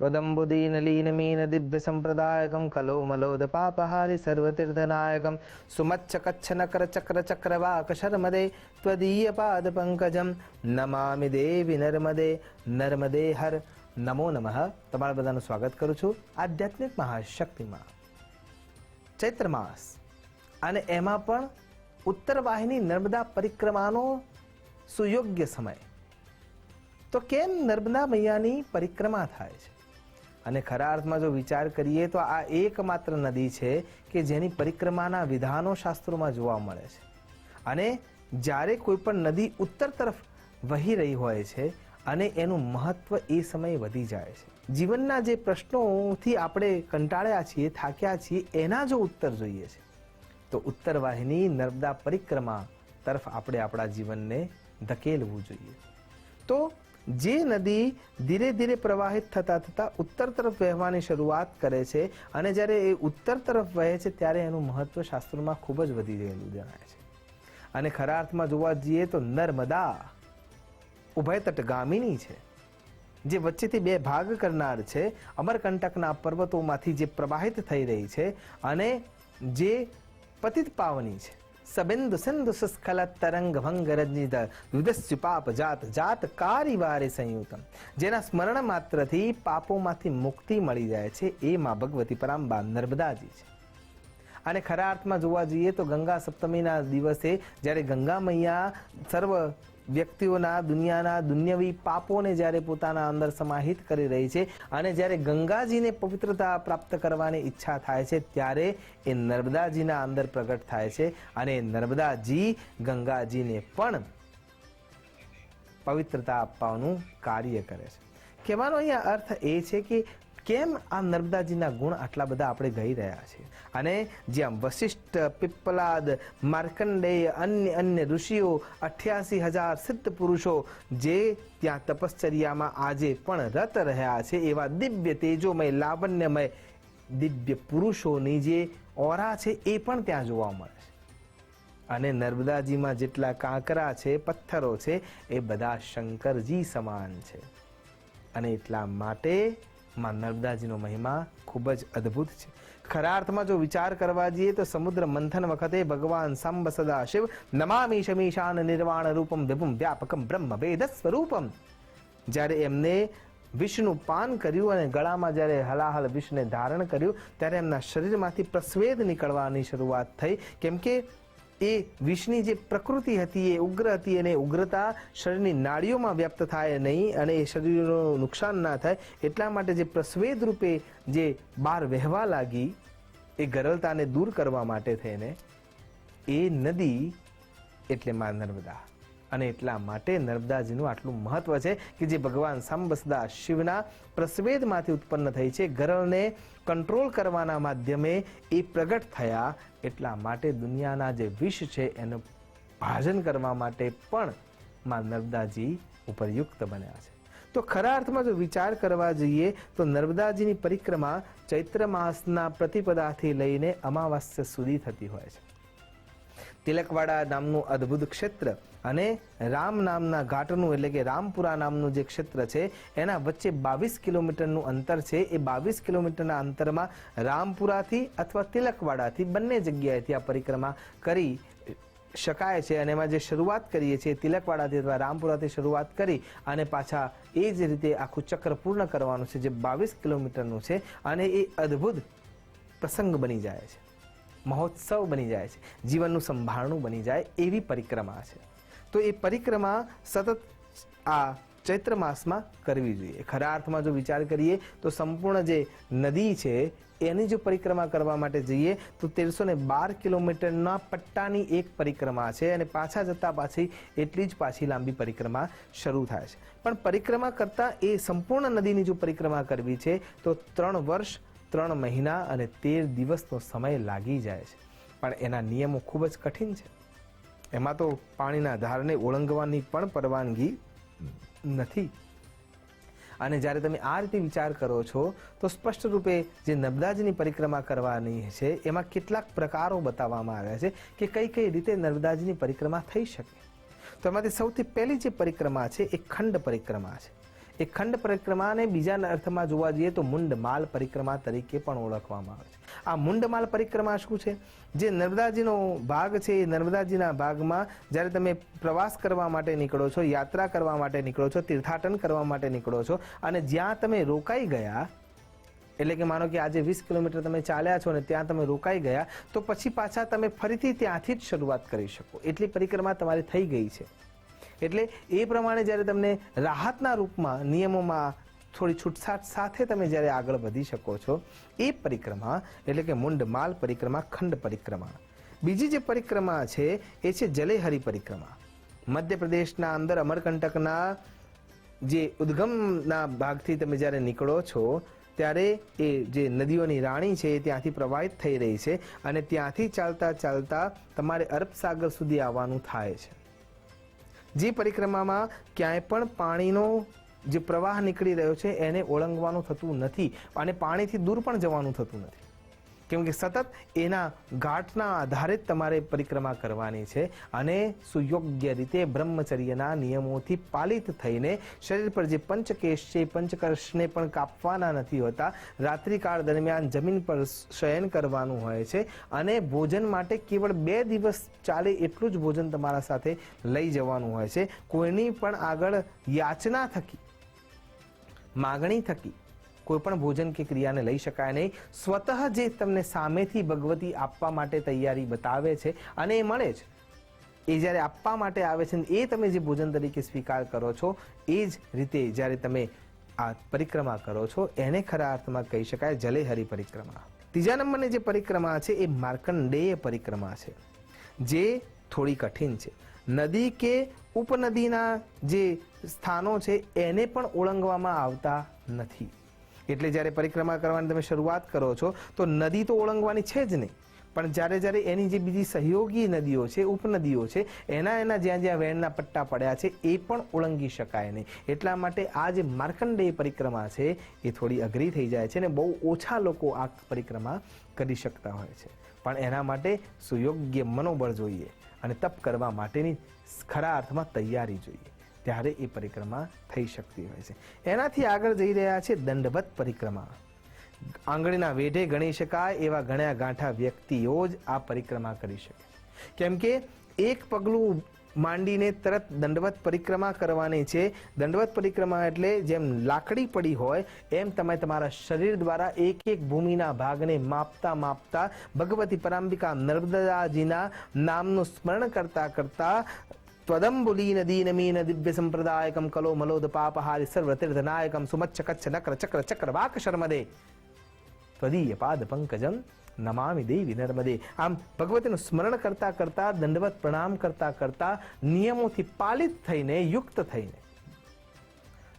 त्वदम्बुदीनलीनमीन दिव्यसम्प्रदायकं कलोमलोदपापहारि सर्वतीर्थनायकं सुमच्चकच्छनकरचक्रचक्रवाकशर्मदे त्वदीयपादपङ्कजं नमामि देवी नर्मदे नर्मदे हर नमो नमः। તમારા બધાનું સ્વાગત કરું છું આધ્યાત્મિક મહાશક્તિમાં। ચૈત્ર માસ અને એમાં પણ ઉત્તર વાહિની નર્મદા પરિક્રમાનો સુયોગ્ય સમય। તો કેમ નર્મદા મૈયાની પરિક્રમા થાય છે? અને ખરા અર્થમાં જો વિચાર કરીએ તો આ એકમાત્ર નદી છે કે જેની પરિક્રમાના વિધાનો શાસ્ત્રોમાં જોવા મળે છે। અને જ્યારે કોઈ પણ નદી ઉત્તર તરફ વહી રહી હોય છે અને એનું મહત્વ એ સમયે વધી જાય છે। જીવનના જે પ્રશ્નોથી આપણે કંટાળ્યા છીએ, થાક્યા છીએ, એના જો ઉત્તર જોઈએ છે તો ઉત્તર વાહિની નર્મદા પરિક્રમા તરફ આપણે આપણા જીવનને ધકેલવું જોઈએ। તો જે નદી ધીરે ધીરે પ્રવાહિત થતાં થતાં ઉત્તર તરફ વહેવાની શરૂઆત કરે છે અને જ્યારે એ ઉત્તર તરફ વહે છે ત્યારે એનું મહત્વ શાસ્ત્રોમાં ખૂબ જ વધી ગયેલું જણાય છે। અને ખરા અર્થમાં જોવા જઈએ તો નર્મદા ઉભયતટગામિની છે, જે વચ્ચેથી બે ભાગ કરનાર છે। અમરકંટકના પર્વતોમાંથી જે પ્રવાહિત થઈ રહી છે અને જે પતિત પાવની છે। સબિંદુ સિંધુ સુસ્ખલ તરંગ ભંગ રજ્નિત વિદસ્યુ પાપ જાત જાત કારિવારે સંયુતમ, જેના સ્મરણ માત્રથી પાપોમાંથી મુક્તિ મળી જાય છે, એ માં ભગવતી પરાંબા નર્મદાજી છે। અને ખરા અર્થમાં જોવા જઈએ તો ગંગા સપ્તમીના દિવસે જ્યારે ગંગા મૈયા સર્વ વ્યક્તિઓના દુનિયાના દુન્યવી પાપોને જ્યારે પોતાના અંદર સમાહિત કરી રહી છે અને જ્યારે ગંગાજીને પવિત્રતા પ્રાપ્ત કરવાની ઈચ્છા થાય છે ત્યારે એ નર્મદાજીના અંદર પ્રગટ થાય છે અને નર્મદાજી ગંગાજીને પણ પવિત્રતા આપવાનું કાર્ય કરે છે। કહેવાનો અહીંયા અર્થ એ છે કે કેમ આ નર્મદાજીના ગુણ આટલા બધા આપણે ગાઈ રહ્યા છીએ। અને જ્યાં વશિષ્ઠ, પિપ્પલાદ, માર્કંડેય, અન્ય ઋષિઓ, 88,000 સિદ્ધ પુરુષો જે ત્યાં તપશ્ચર્યામાં આજે પણ રત રહ્યા છે, એવા દિવ્ય તેજોમય લાવણ્યમય દિવ્ય પુરુષોની જે ઓરા છે એ પણ ત્યાં જોવા મળે છે। અને નર્મદાજીમાં જેટલા કાંકરા છે, પથ્થરો છે, એ બધા શંકરજી સમાન છે। અને એટલા માટે માં નર્મદાજીનો મહિમા ખૂબ જ અદ્ભુત છે। ખરા અર્થમાં જો વિચાર કરવા જઈએ તો સમુદ્ર મંથન વખતે ભગવાન સાંબ સદા શિવ નમામિ શમીશાન નિર્વાણ રૂપમ વિભુમ વ્યાપકમ બ્રહ્મ વેદ સ્વરૂપમ, જ્યારે એમને વિષનું પાન કર્યું અને ગળામાં જ્યારે હલાહલ વિષને ધારણ કર્યું ત્યારે એમના શરીરમાંથી પ્રસ્વેદ નીકળવાની શરૂઆત થઈ, કેમ કે એ વિષની જે પ્રકૃતિ હતી એ ઉગ્ર હતી અને ઉગ્રતા શરીરની નાડીઓમાં વ્યક્ત થાય નહીં અને એ શરીરનું નુકસાન ના થાય એટલા માટે જે પ્રસ્વેદ રૂપે જે બહાર વહેવા લાગી એ ગરલતાને દૂર કરવા માટે થઈને એ નદી એટલે માં નર્મદા। અને એટલા માટે નર્મદાજીનું આટલું મહત્વ છે કે જે ભગવાન સાંબ સદા શિવના પ્રસ્વેદમાંથી ઉત્પન્ન થઈ છે, ગરલને કંટ્રોલ કરવાના માધ્યમે એ પ્રગટ થયા। એટલા માટે દુનિયાના જે વિષ છે એનું ભાજન કરવા માટે પણ માં નર્મદાજી ઉપરયુક્ત બન્યા છે। તો ખરા અર્થમાં જો વિચાર કરવા જઈએ તો નર્મદાજીની પરિક્રમા ચૈત્ર માસના પ્રતિપદાથી લઈને અમાવાસ્ય સુધી થતી હોય છે। તિલકવાડા નામનું અદ્ભુત ક્ષેત્ર અને રામ નામના ઘાટનું એટલે કે રામપુરા નામનું જે ક્ષેત્ર છે એના વચ્ચે 22 કિલોમીટરનું અંતર છે। એ 22 કિલોમીટરના અંતરમાં રામપુરાથી અથવા તિલકવાડાથી બંને જગ્યાએથી આ પરિક્રમા કરી શકાય છે। અને એમાં જે શરૂઆત કરીએ છીએ તિલકવાડાથી અથવા રામપુરાથી શરૂઆત કરી અને પાછા એ જ રીતે આખું ચક્ર પૂર્ણ કરવાનું છે જે 22 કિલોમીટરનું છે અને એ અદ્ભુત પ્રસંગ બની જાય છે, મહોત્સવ બની જાય છે, જીવનનું સંભાળણું બની જાય એવી પરિક્રમા છે। તો એ પરિક્રમા સતત આ ચૈત્ર માસમાં કરવી જોઈએ। ખરા અર્થમાં જો વિચાર કરીએ તો સંપૂર્ણ જે નદી છે એની જો પરિક્રમા કરવા માટે જઈએ તો 1312 કિલોમીટરના પટ્ટાની એક પરિક્રમા છે અને પાછા જતાં પાછી એટલી જ પાછી લાંબી પરિક્રમા શરૂ થાય છે। પણ પરિક્રમા કરતાં એ સંપૂર્ણ નદીની જો પરિક્રમા કરવી છે તો 3 વર્ષ 3 મહિના અને 13 દિવસનો સમય લાગી જાય છે। પણ એના નિયમો ખૂબ જ કઠિન છે, એમાં તો પાણીના ધારને ઓળંગવાની પણ પરવાનગી નથી। અને જ્યારે તમે આ રીતે વિચાર કરો છો તો સ્પષ્ટ રૂપે જે નર્મદાજીની પરિક્રમા કરવાની છે એમાં કેટલાક પ્રકારો બતાવવામાં આવ્યા છે કે કઈ કઈ રીતે નર્મદાજીની પરિક્રમા થઈ શકે। તો એમાંથી સૌથી પહેલી જે પરિક્રમા છે એ ખંડ પરિક્રમા છે। એ ખંડ પરિક્રમા અને બીજા અર્થમાં જોવા જઈએ તો મુંડમાલ પરિક્રમા તરીકે પણ ઓળખવામાં આવે છે. આ મુંડમાલ પરિક્રમા શું છે? જે નર્મદાજીનો ભાગ છે એ નર્મદાજીના ભાગમાં જ્યારે તમે પ્રવાસ કરવા માટે નીકળો છો, યાત્રા કરવા માટે નીકળો છો, તીર્થાટન કરવા માટે નીકળો છો અને જ્યાં તમે રોકાઈ ગયા, એટલે કે માનો કે આજે 20 કિલોમીટર તમે ચાલ્યા છો અને ત્યાં તમે રોકાઈ ગયા, તો પછી પાછા તમે ફરીથી ત્યાંથી જ શરૂઆત કરી શકો એટલી પરિક્રમા તમારી થઈ ગઈ છે. એટલે એ પ્રમાણે જ્યારે તમને રાહતના રૂપમાં નિયમોમાં થોડી છૂટછાટ સાથે તમે જ્યારે આગળ વધી શકો છો એ પરિક્રમા એટલે કે મુંડમાલ પરિક્રમા, ખંડ પરિક્રમા. બીજી જે પરિક્રમા છે એ છે જલેહરી પરિક્રમા. મધ્યપ્રદેશના અંદર અમરકંટકના જે ઉદ્ગમના ભાગથી તમે જ્યારે નીકળો છો ત્યારે એ જે નદીઓની રાણી છે એ ત્યાંથી પ્રવાહિત થઈ રહી છે અને ત્યાંથી ચાલતા ચાલતા તમારે અરબ સાગર સુધી આવવાનું થાય છે. જે પરિક્રમામાં ક્યાંય પણ પાણીનો જે પ્રવાહ નીકળી રહ્યો છે એને ઓળંગવાનું થતું નથી અને પાણીથી દૂર પણ જવાનું થતું નથી, કેમ કે સતત એના ઘાટના આધારે જ તમારે પરિક્રમા કરવાની છે અને સુયોગ્ય રીતે બ્રહ્મચર્યના નિયમોથી પાલિત થઈને શરીર પર જે પંચકેશ છે એ પંચકર્ષને પણ કાપવાના નથી હોતા. રાત્રિકાળ દરમિયાન જમીન પર શયન કરવાનું હોય છે અને ભોજન માટે કેવળ 2 દિવસ ચાલે એટલું જ ભોજન તમારા સાથે લઈ જવાનું હોય છે. કોઈની પણ આગળ યાચના થકી, માગણી થકી કોઈ પણ ભોજન કે ક્રિયાને લઈ શકાય નહીં. સ્વતઃ જે તમને સામેથી ભગવતી આપવા માટે તૈયારી બતાવે છે અને એ મળે છે, એ જ્યારે આપવા માટે આવે છે એ તમે જે ભોજન તરીકે સ્વીકાર કરો છો એ જ રીતે જ્યારે તમે આ પરિક્રમા કરો છો એને ખરા અર્થમાં કહી શકાય જલેહરી પરિક્રમા. ત્રીજા નંબરની જે પરિક્રમા છે એ માર્કંડેય પરિક્રમા છે, જે થોડી કઠિન છે. નદી કે ઉપનદીના જે સ્થાનો છે એને પણ ઓળંગવામાં આવતા નથી. એટલે જ્યારે પરિક્રમા કરવાની તમે શરૂઆત કરો છો તો નદી તો ઓળંગવાની છે જ નહીં, પણ જ્યારે જ્યારે એની જે બીજી સહયોગી નદીઓ છે, ઉપનદીઓ છે, એના જ્યાં જ્યાં વેણના પટ્ટા પડ્યા છે એ પણ ઓળંગી શકાય નહીં. એટલા માટે આ જે માર્કંડેય પરિક્રમા છે એ થોડી અઘરી થઈ જાય છે અને બહુ ઓછા લોકો આ પરિક્રમા કરી શકતા હોય છે. પણ એના માટે સુયોગ્ય મનોબળ જોઈએ અને તપ કરવા માટેની ખરા અર્થમાં તૈયારી જોઈએ, ત્યારે એ પરિક્રમા થઈ શકતી હોય છે. એનાથી આગળ જઈ રહ્યા છે દંડવત પરિક્રમા. આંગળીના વેઢે ગણી શકાય એવા ગણ્યા ગાંઠા વ્યક્તિઓ જ આ પરિક્રમા કરી શકે, કેમ કે એક પગલું માંડીને તરત દંડવત પરિક્રમા કરવાની છે. દંડવત પરિક્રમા એટલે જેમ લાકડી પડી હોય એમ તમે તમારા શરીર દ્વારા એક એક ભૂમિના ભાગને માપતા માપતા ભગવતી પરાંબિકા નર્મદાજીના નામનું સ્મરણ કરતા કરતા ત્વદંબુલી નદી નમીન દિવ્ય સંપ્રદાયકમ કલો મલોદ પાપહારી સર્વતીર્થનાયકમ સુમચ્છ કચ્છ નક્ર ચક્ર ચક્ર વાક શર્મદે ત્વદીય પાદ પંકજમ નમામિ દેવી નર્મદે. આમ ભગવતીનું સ્મરણ કરતા કરતા, દંડવત પ્રણામ કરતા કરતા, નિયમોથી પાલિત થઈને, યુક્ત થઈને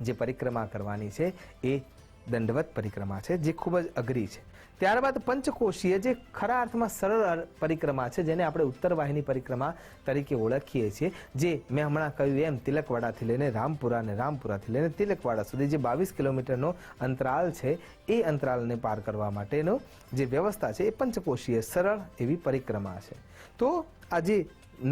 જે પરિક્રમા કરવાની છે એ દંડવત પરિક્રમા છે, જે ખૂબ જ અઘરી છે. ત્યારબાદ પંચકોશીય, જે ખરા અર્થમાં સરળ પરિક્રમા છે, જેને આપણે ઉત્તરવાહિની પરિક્રમા તરીકે ઓળખીએ છીએ, જે મેં હમણાં કહ્યું એમ તિલકવાડાથી લઈને રામપુરા અને રામપુરાથી લઈને તિલકવાડા સુધી જે 22 કિલોમીટરનો અંતરાલ છે એ અંતરાલને પાર કરવા માટેનો જે વ્યવસ્થા છે એ પંચકોશીય સરળ એવી પરિક્રમા છે. તો આ જે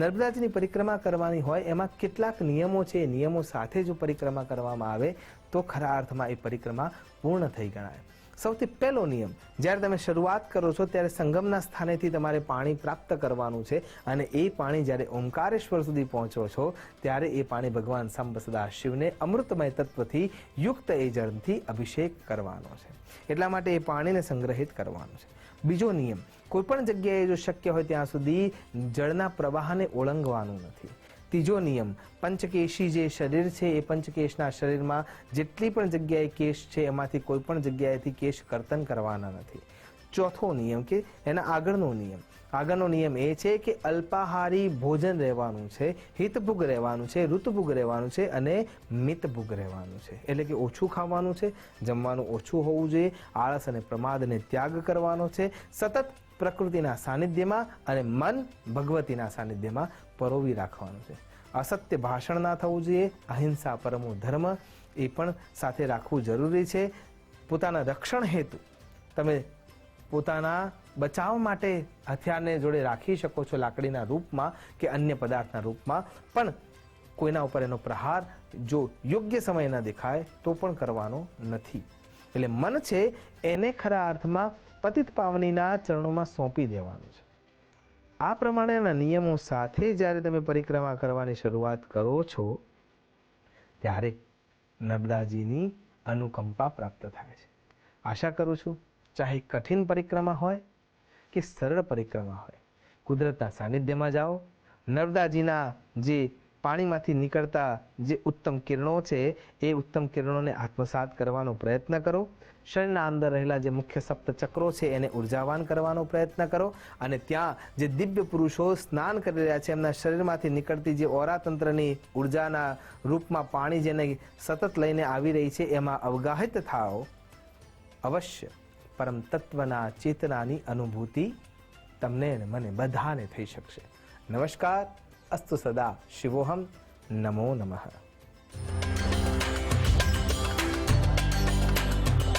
નર્મદાજીની પરિક્રમા કરવાની હોય એમાં કેટલાક નિયમો છે, એ નિયમો સાથે જો પરિક્રમા કરવામાં આવે તો ખરા અર્થમાં એ પરિક્રમા પૂર્ણ થઈ ગણાય. સૌથી પહેલો નિયમ, જ્યારે તમે શરૂઆત કરો છો ત્યારે સંગમના સ્થાનેથી તમારે પાણી પ્રાપ્ત કરવાનું છે અને એ પાણી જ્યારે ઓમકારેશ્વર સુધી પહોંચો છો ત્યારે એ પાણી ભગવાન સાંબ સદા શિવને અમૃતમય તત્વથી યુક્ત એ જળથી અભિષેક કરવાનો છે. એટલા માટે એ પાણીને સંગ્રહિત કરવાનું છે. બીજો નિયમ, કોઈપણ જગ્યાએ જો શક્ય હોય ત્યાં સુધી જળના પ્રવાહને ઓળંગવાનું નથી. ત્રીજો નિયમ, પંચકેશી જે શરીર છે એ પંચકેશના શરીરમાં જેટલી પણ જગ્યાએ કેશ છે એમાંથી કોઈ પણ જગ્યાએથી કેશ કર્તન કરવાના નથી. ચોથો નિયમ કે એના આગળનો નિયમ એ છે કે અલ્પાહારી ભોજન રહેવાનું છે, હિતભુગ રહેવાનું છે, ઋતુભુગ રહેવાનું છે અને મિતભુગ રહેવાનું છે. એટલે કે ઓછું ખાવાનું છે, જમવાનું ઓછું હોવું જોઈએ, આળસ અને પ્રમાદને ત્યાગ કરવાનો છે, સતત પ્રકૃતિના સાનિધ્યમાં અને મન ભગવતીના સાનિધ્યમાં પરોવી રાખવાનું છે. અસત્ય ભાષણ ના થવું જોઈએ, અહિંસા પરમો ધર્મ એ પણ સાથે રાખવું જરૂરી છે. પોતાના રક્ષણ હેતુ તમે પોતાના બચાવ માટે હથિયારને જોડે રાખી શકો છો, લાકડીના રૂપમાં કે અન્ય પદાર્થના રૂપમાં, પણ કોઈના ઉપર એનો પ્રહાર જો યોગ્ય સમય ન દેખાય તો પણ કરવાનો નથી. એટલે મન છે એને ખરા અર્થમાં પતિત પાવનીના ચરણોમાં સોંપી દેવાનું છે. આ પ્રમાણેના નિયમો સાથે જ્યારે તમે પરિક્રમા કરવાની શરૂઆત કરો છો ત્યારે નર્મદાજીની અનુકંપા પ્રાપ્ત થાય છે. આશા કરું છું ચાહે કઠિન પરિક્રમા હોય કે સરળ પરિક્રમા હોય, કુદરતના સાનિધ્યમાં જાઓ, નર્મદાજીના જે પાણીમાંથી નીકળતા જે ઉત્તમ કિરણો છે એ ઉત્તમ કિરણોને આત્મસાત કરવાનો પ્રયત્ન કરો. શરીરના અંદર રહેલા જે મુખ્ય સપ્ત ચક્રો છે એને ઉર્જાવાન કરવાનો પ્રયત્ન કરો અને ત્યાં જે દિવ્ય પુરુષો સ્નાન કરી રહ્યા છે એમના શરીરમાંથી નીકળતી જે ઓરા તંત્રની ઉર્જાના રૂપમાં પાણી જેને સતત લઈને આવી રહી છે એમાં અવગાહિત થાઓ. અવશ્ય પરમ તત્વના ચેતનાની અનુભૂતિ તમને અને મને બધાને થઈ શકશે. નમસ્કાર. અસ્તુ સદા શિવોહમ. નમો નમઃ.